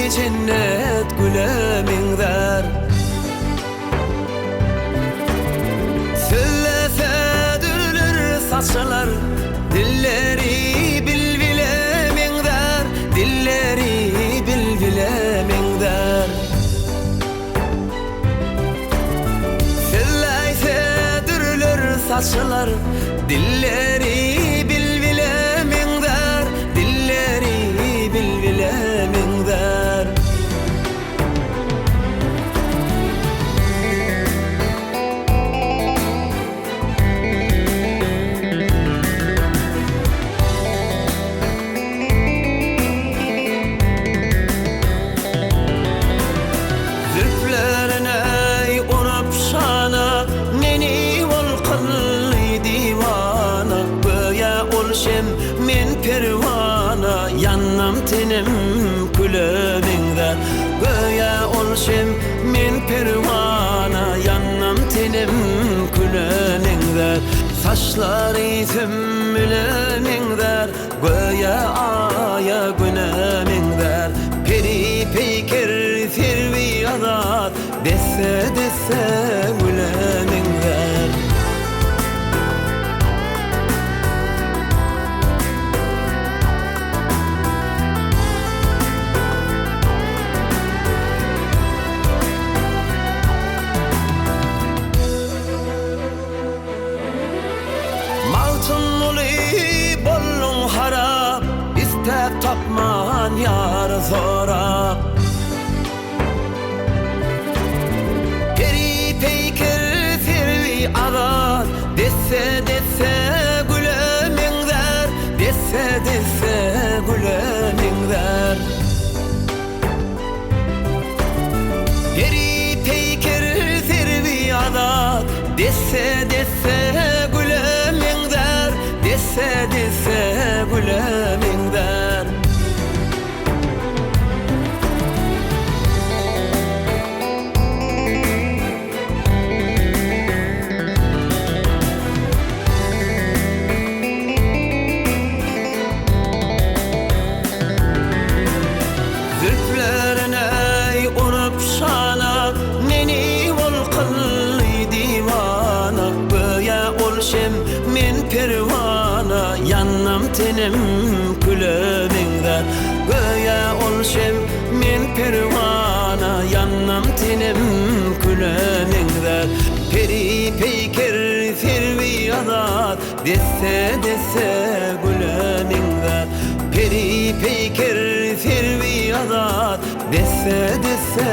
cennet gülemin der. Söylese dürülür saçlar, dilleri bilbilemin der, dilleri bilbilemin der. Söylese dürülür saçlar, dilleri bilbilemin der, dilleri bilbilemin der. Men pervana yannam tenim külemingde, göya olşem men pervana yannam tenim külemingde. Saçları tümmülemingder, göya aya günemingder. Peri peyker servi azat, dese dese gülemingder. Bollun harap, istep tapman yar zorap. Peri peyker servi azat, dese dese gülemin der, dese dese gülemin der. Peri peyker servi azat, dese dese gülemin der, dese dese gülemin der. Zülflerine unup şana, neni ol kıllı divana. Göya olşem men pervana, yannam tenim külemingder. Göya olşem men pervana, yannam tenim külemingder. Peri peyker servi azat, dese dese gülemingder. Peri peyker servi azat, dese dese